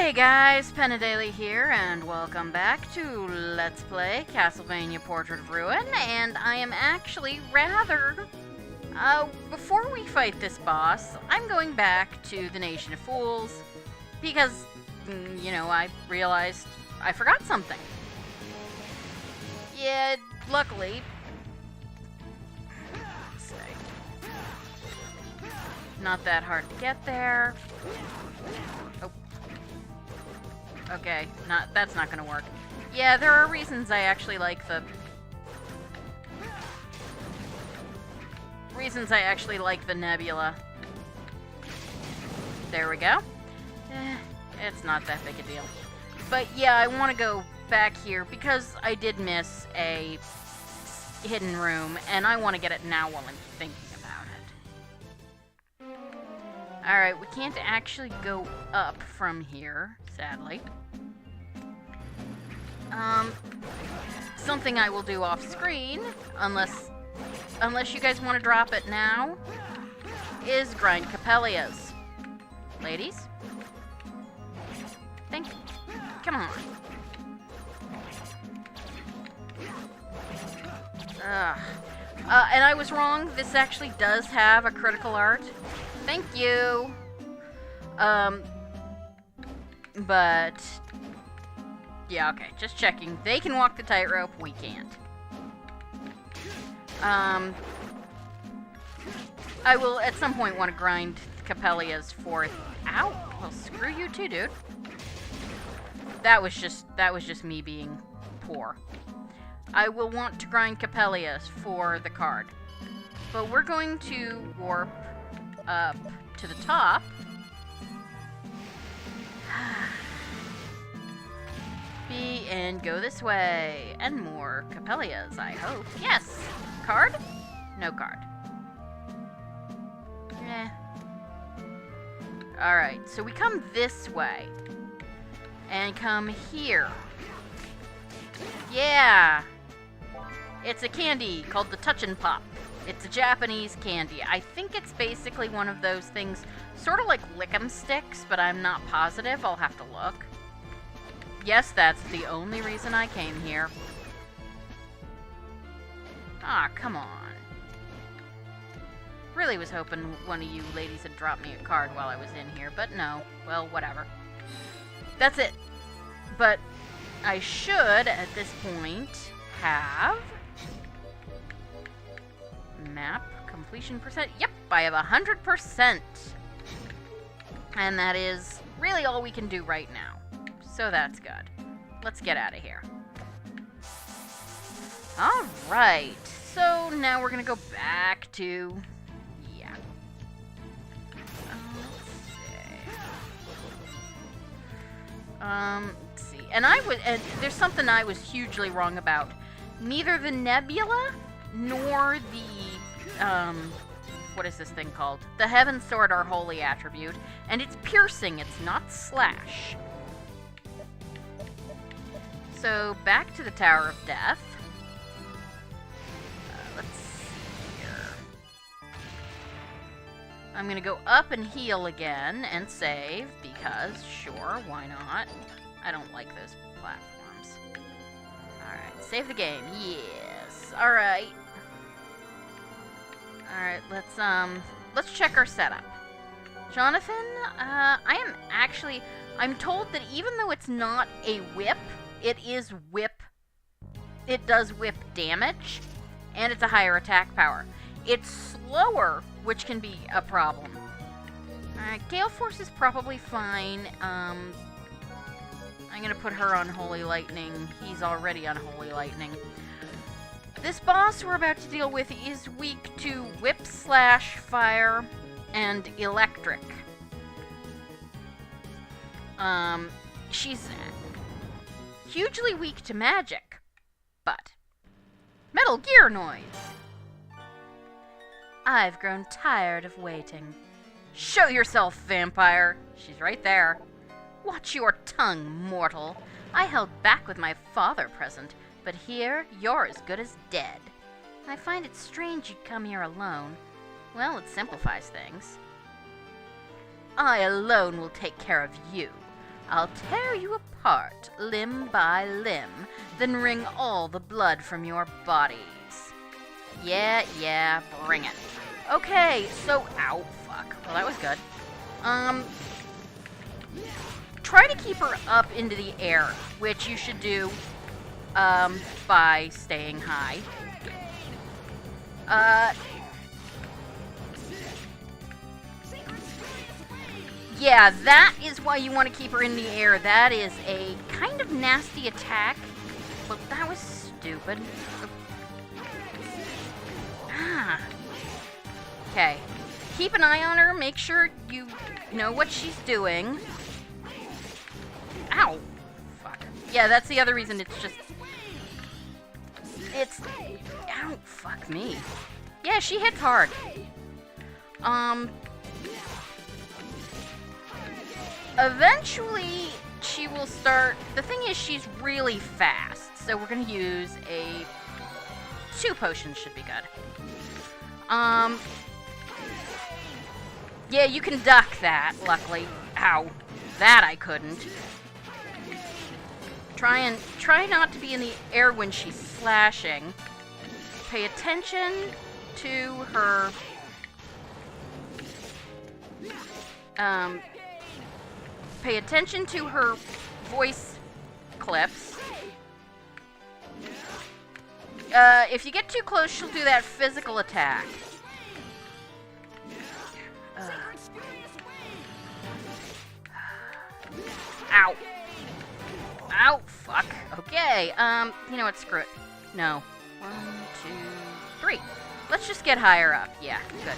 Hey guys, Penadaily here, and welcome back to Let's Play Castlevania Portrait of Ruin, and I am actually before we fight this boss, I'm going back to the Nation of Fools, because, I realized I forgot something. Yeah, luckily, let's see, not that hard to get there. Okay, that's not gonna work. Yeah, there are reasons I actually like the nebula. There we go. It's not that big a deal. But yeah, I want to go back here because I did miss a hidden room, and I want to get it now while I'm thinking about it. Alright, we can't actually go up from here, sadly. Something I will do off screen, unless you guys want to drop it now, is grind Capellias. Ladies? Thank you. Come on. And I was wrong. This actually does have a critical art. Thank you. But yeah, okay, just checking. They can walk the tightrope, we can't. I will at some point want to grind Capellias for it. Ow! Well, screw you too, dude. That was just me being poor. I will want to grind Capellias for the card. But we're going to warp up to the top. And go this way. And more Capellias, I hope. Yes! Card? No card. Eh. Alright, so we come this way. And come here. Yeah! It's a candy called the Touchin' Pop. It's a Japanese candy. I think it's basically one of those things, sort of like Lick'em Sticks, but I'm not positive. I'll have to look. Yes, that's the only reason I came here. Ah, come on. Really was hoping one of you ladies had dropped me a card while I was in here, but no. Well, whatever. That's it. But I should, at this point, have map completion percent. Yep, I have 100%. And that is really all we can do right now. So that's good. Let's get out of here. Alright, so now we're gonna go back to... yeah. Let's see. And there's something I was hugely wrong about. Neither the nebula, nor the, what is this thing called? The Heaven Sword are holy attribute, and it's piercing, it's not slash. So, back to the Tower of Death. Let's see here. I'm gonna go up and heal again and save, because, sure, why not? I don't like those platforms. Alright, save the game. Yes. Alright. Alright, let's check our setup. Jonathan, I'm told that even though it's not a whip, it does whip damage, and it's a higher attack power. It's slower, which can be a problem. Gale Force is probably fine. I'm gonna put her on Holy Lightning. He's already on Holy Lightning. This boss we're about to deal with is weak to Whip, Slash, Fire, and Electric. She's hugely weak to magic, but Metal Gear noise! I've grown tired of waiting. Show yourself, vampire! She's right there. Watch your tongue, mortal. I held back with my father present, but here you're as good as dead. I find it strange you'd come here alone. Well, it simplifies things. I alone will take care of you. I'll tear you apart, limb by limb, then wring all the blood from your bodies. Yeah, bring it. Okay, so, ow, fuck. Well, that was good. Try to keep her up into the air, which you should do, by staying high. Yeah, that is why you want to keep her in the air. That is a kind of nasty attack. Well, that was stupid. Okay. Keep an eye on her. Make sure you know what she's doing. Ow. Fuck. Yeah, that's the other reason it's... Ow, fuck me. Yeah, she hits hard. Eventually, she will start... The thing is, she's really fast. So we're going to use a... 2 potions should be good. Yeah, you can duck that, luckily. Ow. That I couldn't. Try not to be in the air when she's slashing. Pay attention to her... Pay attention to her voice clips. If you get too close, she'll do that physical attack. Ow. Ow, fuck. Okay, you know what, screw it. No. 1, 2, 3. Let's just get higher up. Yeah, good.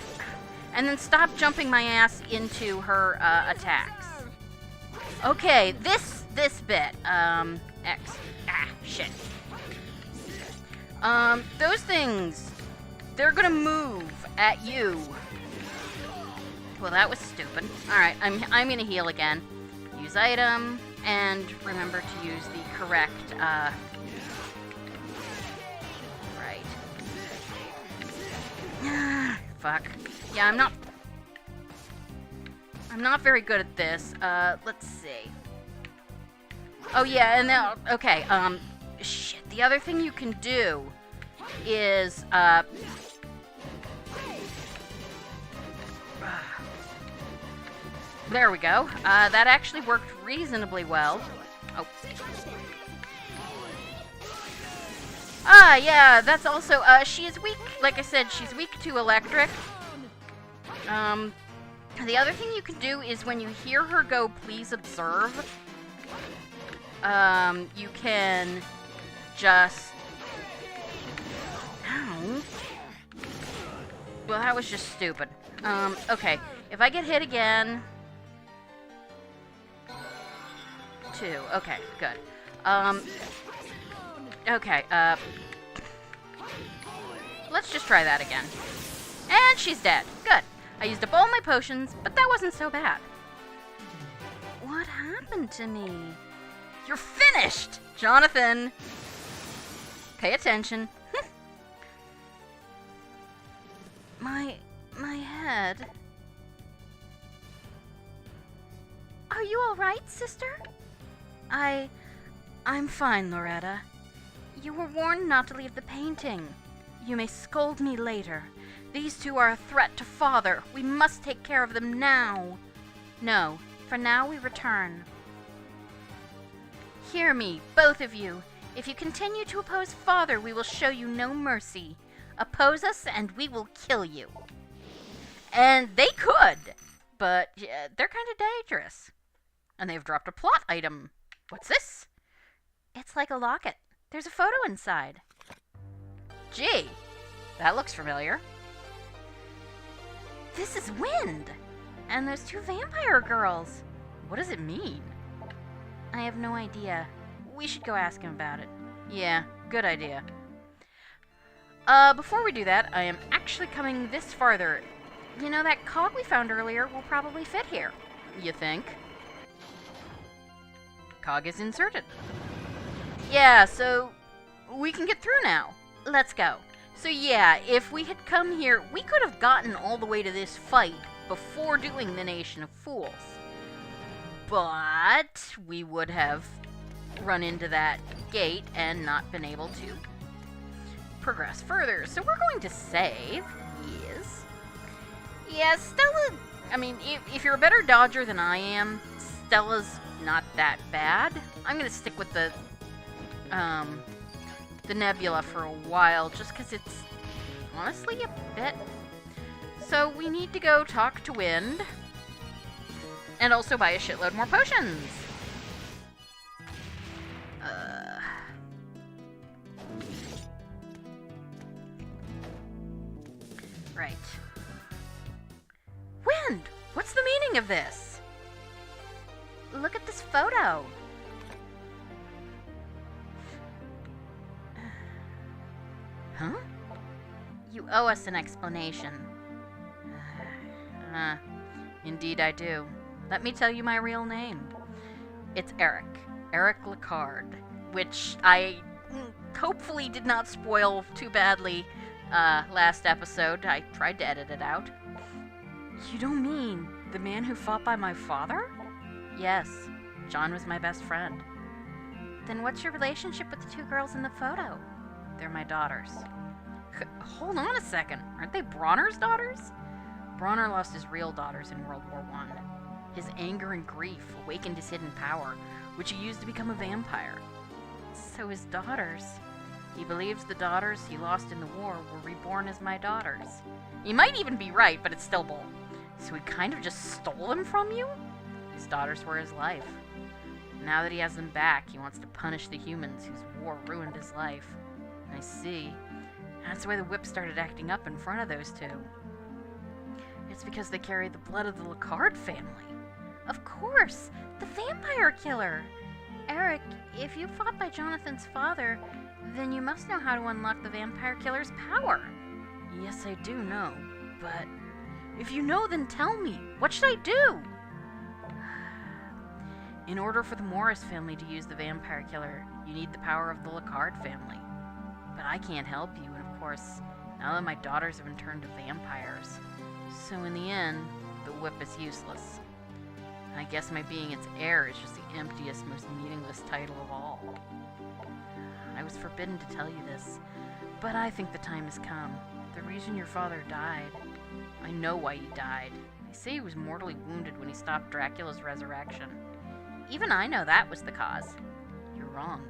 And then stop jumping my ass into her, attacks. Okay, this bit, X. Ah, shit. Those things, they're gonna move at you. Well, that was stupid. Alright, I'm gonna heal again. Use item, and remember to use the correct, right. Fuck. Yeah, I'm not very good at this. Let's see. Oh, yeah, and now, okay, shit, the other thing you can do is, there we go. That actually worked reasonably well. Oh. Ah, yeah, that's also, she is weak, like I said, she's weak to electric. The other thing you can do is when you hear her go, please observe, you can just... Ow. Well, that was just stupid. Okay, if I get hit again... 2, okay, good. Okay, let's just try that again. And she's dead. Good. I used up all my potions, but that wasn't so bad. What happened to me? You're finished! Jonathan! Pay attention. My head. Are you alright, sister? I'm fine, Loretta. You were warned not to leave the painting. You may scold me later. These two are a threat to Father. We must take care of them now. No, for now we return. Hear me, both of you. If you continue to oppose Father, we will show you no mercy. Oppose us and we will kill you. And they could, but yeah, they're kind of dangerous. And they've dropped a plot item. What's this? It's like a locket. There's a photo inside. Gee, that looks familiar. This is Wind! And those 2 vampire girls. What does it mean? I have no idea. We should go ask him about it. Yeah, good idea. Before we do that, I am actually coming this farther. You know, that cog we found earlier will probably fit here. You think? Cog is inserted. Yeah, so we can get through now. Let's go. So yeah, if we had come here, we could have gotten all the way to this fight before doing the Nation of Fools. but we would have run into that gate and not been able to progress further. So we're going to save. Yes. Yeah, Stella, I mean, if you're a better dodger than I am, Stella's not that bad. I'm going to stick with the nebula for a while, just because it's honestly a bit. So we need to go talk to Wind, and also buy a shitload more potions. Right. Wind, what's the meaning of this? Look at this photo. Huh? You owe us an explanation. Indeed I do. Let me tell you my real name. It's Eric. Eric Lecard. Which I hopefully did not spoil too badly last episode. I tried to edit it out. You don't mean the man who fought by my father? Yes. John was my best friend. Then what's your relationship with the two girls in the photo? They're my daughters. Hold on a second. Aren't they Bronner's daughters? Bronner lost his real daughters in World War I. His anger and grief awakened his hidden power, which he used to become a vampire. So his daughters... He believes the daughters he lost in the war were reborn as my daughters. He might even be right, but it's still bull. So he kind of just stole them from you? His daughters were his life. Now that he has them back, he wants to punish the humans whose war ruined his life. I see. That's why the whip started acting up in front of those two. It's because they carry the blood of the Lecard family. Of course! The vampire killer! Eric, if you fought by Jonathan's father, then you must know how to unlock the vampire killer's power. Yes, I do know, but... If you know, then tell me. What should I do? In order for the Morris family to use the vampire killer, you need the power of the Lecard family. But I can't help you, and of course, now that my daughters have been turned to vampires. So in the end, the whip is useless. I guess my being its heir is just the emptiest, most meaningless title of all. I was forbidden to tell you this, but I think the time has come. The reason your father died, I know why he died. They say he was mortally wounded when he stopped Dracula's resurrection. Even I know that was the cause. You're wrong.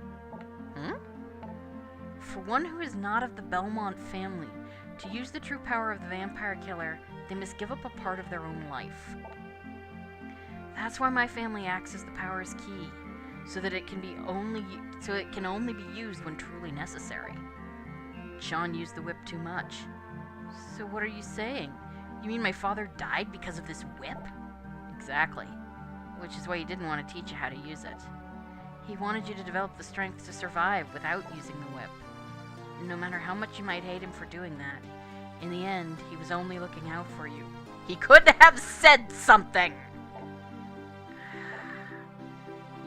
For one who is not of the Belmont family, to use the true power of the vampire killer, they must give up a part of their own life. That's why my family acts as the power's key, so that it can only be used when truly necessary. John used the whip too much. So what are you saying? You mean my father died because of this whip? Exactly. Which is why he didn't want to teach you how to use it. He wanted you to develop the strength to survive without using the whip. No matter how much you might hate him for doing that, in the end, he was only looking out for you. He could have said something!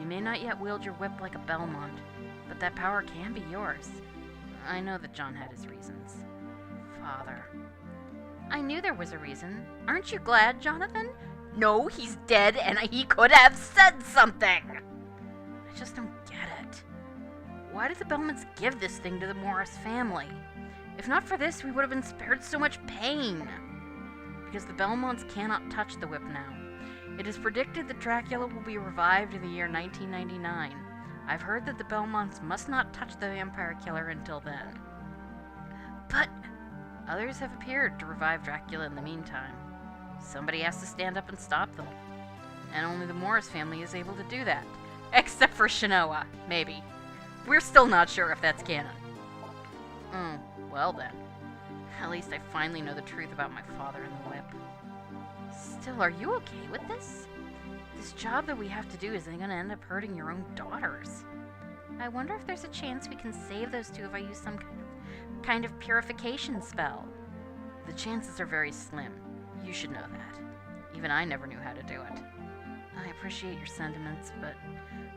You may not yet wield your whip like a Belmont, but that power can be yours. I know that John had his reasons. Father. I knew there was a reason. Aren't you glad, Jonathan? No, he's dead, and he could have said something! I just don't get it. Why did the Belmonts give this thing to the Morris family? If not for this, we would have been spared so much pain. Because the Belmonts cannot touch the whip now. It is predicted that Dracula will be revived in the year 1999. I've heard that the Belmonts must not touch the vampire killer until then. But others have appeared to revive Dracula in the meantime. Somebody has to stand up and stop them. And only the Morris family is able to do that. Except for Shinoa, maybe. We're still not sure if that's canon. Well then. At least I finally know the truth about my father and the whip. Still, are you okay with this? This job that we have to do isn't going to end up hurting your own daughters. I wonder if there's a chance we can save those two if I use some kind of purification spell. The chances are very slim. You should know that. Even I never knew how to do it. I appreciate your sentiments, but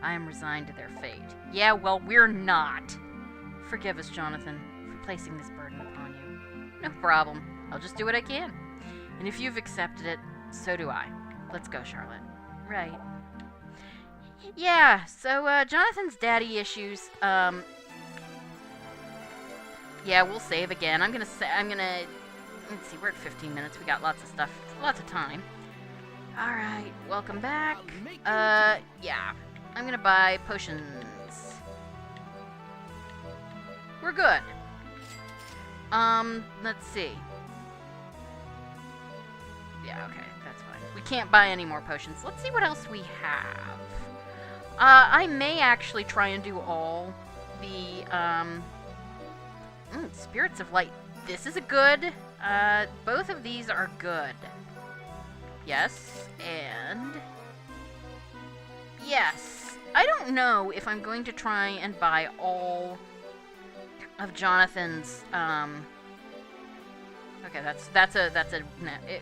I am resigned to their fate. Yeah, well, we're not. Forgive us, Jonathan, for placing this burden upon you. No problem. I'll just do what I can. And if you've accepted it, so do I. Let's go, Charlotte. Right. Yeah, so, Jonathan's daddy issues, yeah, we'll save again. let's see, we're at 15 minutes. We got lots of stuff, lots of time. Alright, welcome back. Yeah, I'm gonna buy potions. We're good. Let's see. Yeah, okay, that's fine. We can't buy any more potions. Let's see what else we have. I may actually try and do all the, Spirits of Light. This is a good. Both of these are good. Yes, and... Yes. I don't know if I'm going to try and buy all of Jonathan's, Okay, that's a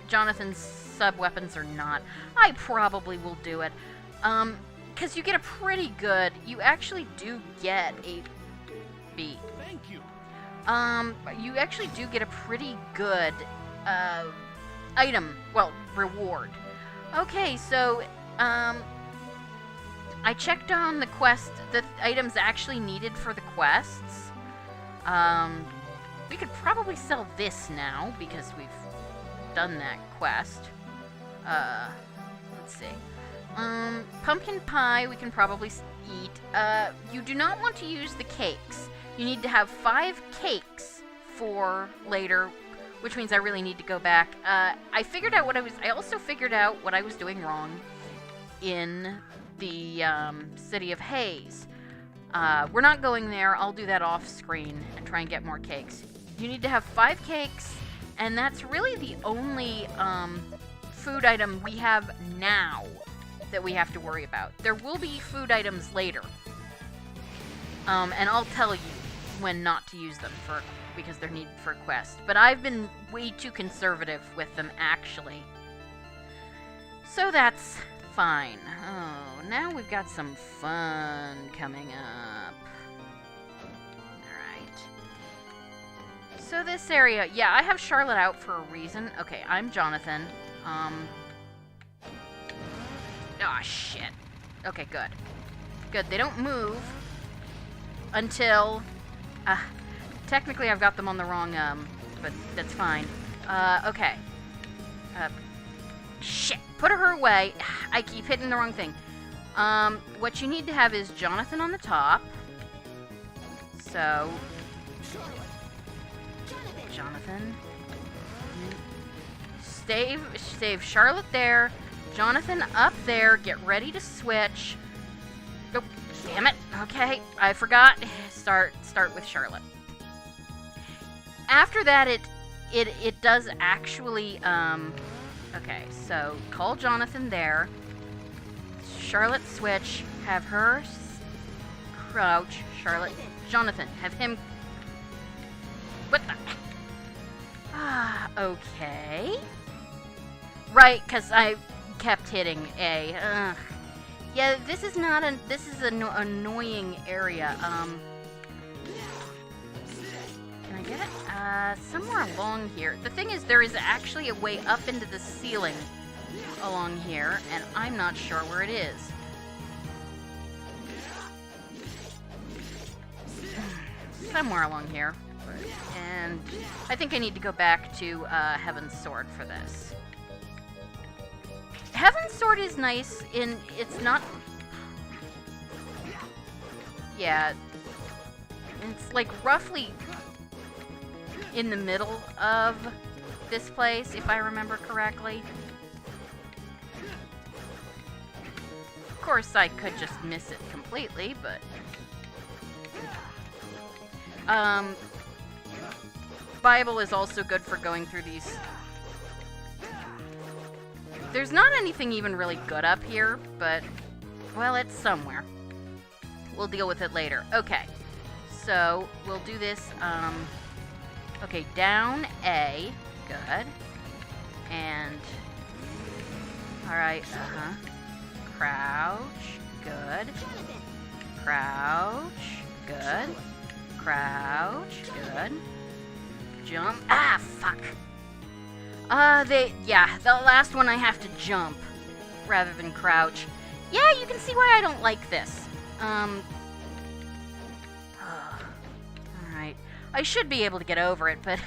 Jonathan's sub-weapons or not. I probably will do it. Because you get a pretty good... You actually do get a... B. Thank you. You actually do get a pretty good, item, well, reward. Okay, so, I checked on the quest, the items actually needed for the quests. We could probably sell this now, because we've done that quest. Let's see. Pumpkin pie we can probably eat. You do not want to use the cakes. You need to have 5 cakes for later, which means I really need to go back. I also figured out what I was doing wrong in the, City of Haze. We're not going there. I'll do that off screen and try and get more cakes. You need to have 5 cakes, and that's really the only, food item we have now that we have to worry about. There will be food items later. And I'll tell you when not to use them because they're needed for a quest. But I've been way too conservative with them, actually. So that's fine. Oh, now we've got some fun coming up. Alright. So this area, yeah, I have Charlotte out for a reason. Okay, I'm Jonathan. Oh, shit. Okay, good. Good, they don't move until... technically I've got them on the wrong, but that's fine. Okay. Shit. Put her away. I keep hitting the wrong thing. What you need to have is Jonathan on the top. So... Jonathan. Save Charlotte there. Jonathan up there. Get ready to switch. Nope. Damn it. Okay. I forgot. Start with Charlotte. After that, it does actually, okay, so call Jonathan there. Charlotte switch. Have her crouch. Charlotte. Jonathan. Have him... What the... okay. Right, because I kept hitting A. Ugh. Yeah, this is not a... This is an annoying area. Can I get it? Somewhere along here. The thing is, there is actually a way up into the ceiling along here, and I'm not sure where it is. Somewhere along here. And I think I need to go back to Heaven's Sword for this. Heaven's Sword is nice in... It's not... Yeah. It's like roughly in the middle of this place, if I remember correctly. Of course, I could just miss it completely, but... Bible is also good for going through these... There's not anything even really good up here, but... Well, it's somewhere. We'll deal with it later. Okay. So, we'll do this, okay, down A. Good. And... Alright, Crouch. Good. Crouch. Good. Crouch. Good. Jump. Ah, fuck. Yeah, the last one I have to jump rather than crouch. Yeah, you can see why I don't like this. Alright. I should be able to get over it, but...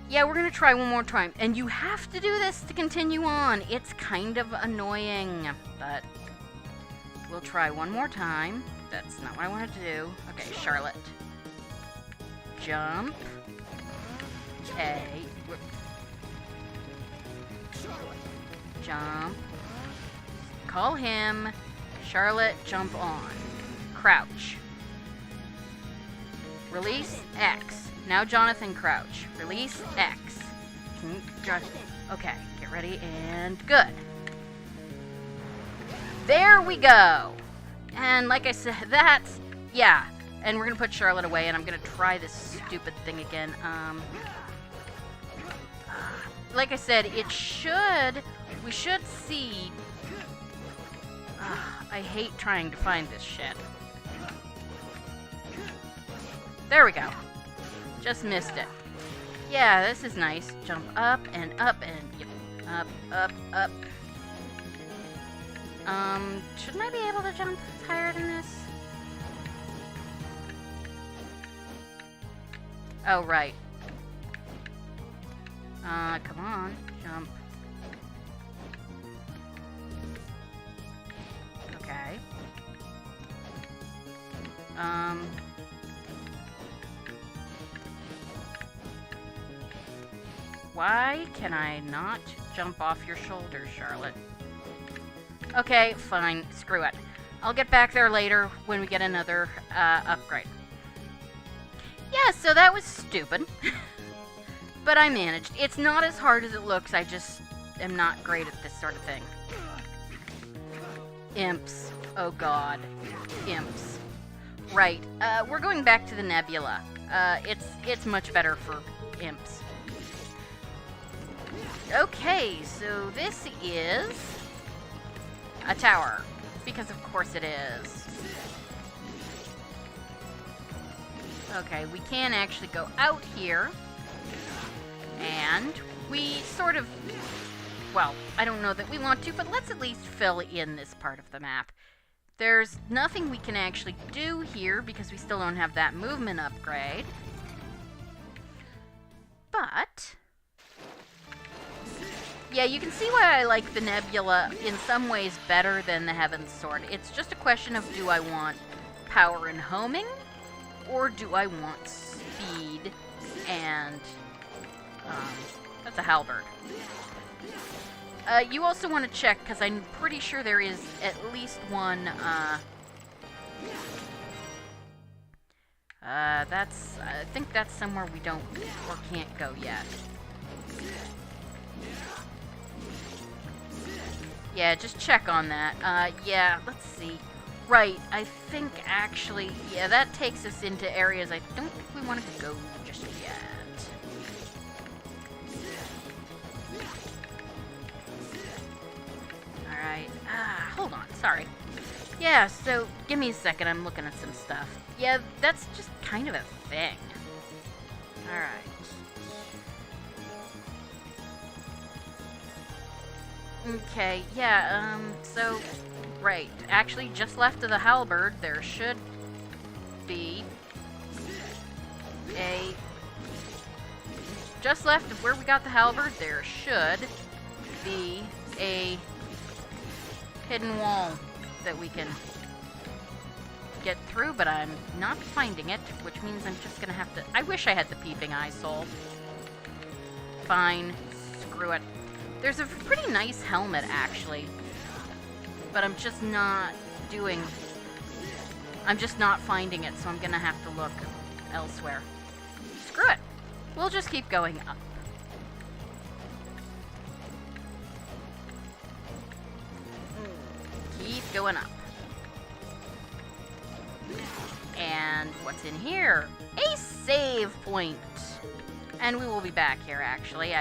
yeah, we're gonna try one more time. And you have to do this to continue on. It's kind of annoying, but... we'll try one more time. That's not what I wanted to do. Okay, Charlotte. Jump. A. Jump. Call him. Charlotte, jump on. Crouch. Release X. Now Jonathan, crouch. Release X. Okay, get ready and good. There we go. And like I said, that's... yeah. And we're going to put Charlotte away, and I'm going to try this stupid thing again. Like I said, it should... we should see... I hate trying to find this shit. There we go. Just missed it. Yeah, this is nice. Jump up and up and... yep. Up, up, up. Shouldn't I be able to jump higher than this? Oh, right. Come on. Jump. Okay. Why can I not jump off your shoulders, Charlotte? Okay, fine. Screw it. I'll get back there later when we get another, upgrade. Yeah, so that was stupid. But I managed. It's not as hard as it looks, I just am not great at this sort of thing. Imps. Oh god. Imps. Right. We're going back to the nebula. It's much better for imps. Okay, so this is a tower. Because of course it is. Okay, we can actually go out here. And we sort of... well, I don't know that we want to, but let's at least fill in this part of the map. There's nothing we can actually do here because we still don't have that movement upgrade. But... yeah, you can see why I like the nebula in some ways better than the Heaven's Sword. It's just a question of, do I want power and homing, or do I want speed and... that's a halberd. You also want to check, because I'm pretty sure there is at least one, I think that's somewhere we don't, or can't go yet. Yeah, just check on that. Yeah, let's see. Right, I think actually, yeah, that takes us into areas I don't think we want to go just yet. Alright, hold on, sorry. Yeah, so, give me a second, I'm looking at some stuff. Yeah, that's just kind of a thing. Alright. Okay, yeah, so, right, actually, just left of the halberd, there should be a... just left of where we got the halberd, there should be a hidden wall that we can get through, but I'm not finding it, which means I'm just gonna have to... I wish I had the peeping eye soul. Fine, screw it. There's a pretty nice helmet, actually, but I'm just not doing... I'm just not finding it, so I'm gonna have to look elsewhere. Screw it. We'll just keep going up. Keep going up. And what's in here? A save point! And we will be back here, actually.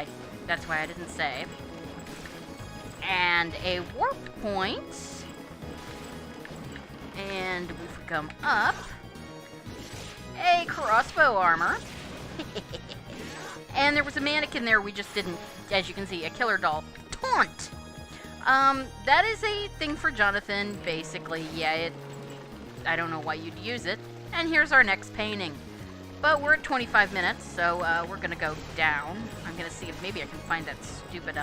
That's why I didn't save. And a warp point. And we've come up. A crossbow armor. And there was a mannequin there we just didn't, as you can see, a killer doll. Taunt! That is a thing for Jonathan, basically. Yeah, I don't know why you'd use it. And here's our next painting. But we're at 25 minutes, so we're gonna go down. I'm gonna see if maybe I can find that stupid,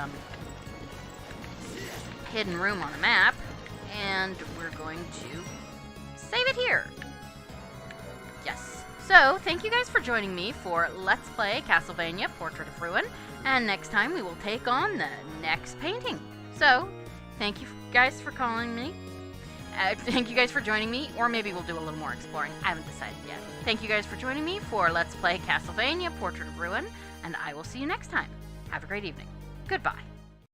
hidden room on the map. And we're going to save it here. Yes. So, thank you guys for joining me for Let's Play Castlevania Portrait of Ruin. And next time we will take on the next painting. So, thank you guys for calling me. Thank you guys for joining me, or maybe we'll do a little more exploring. I haven't decided yet. Thank you guys for joining me for Let's Play Castlevania Portrait of Ruin, and I will see you next time. Have a great evening. Goodbye.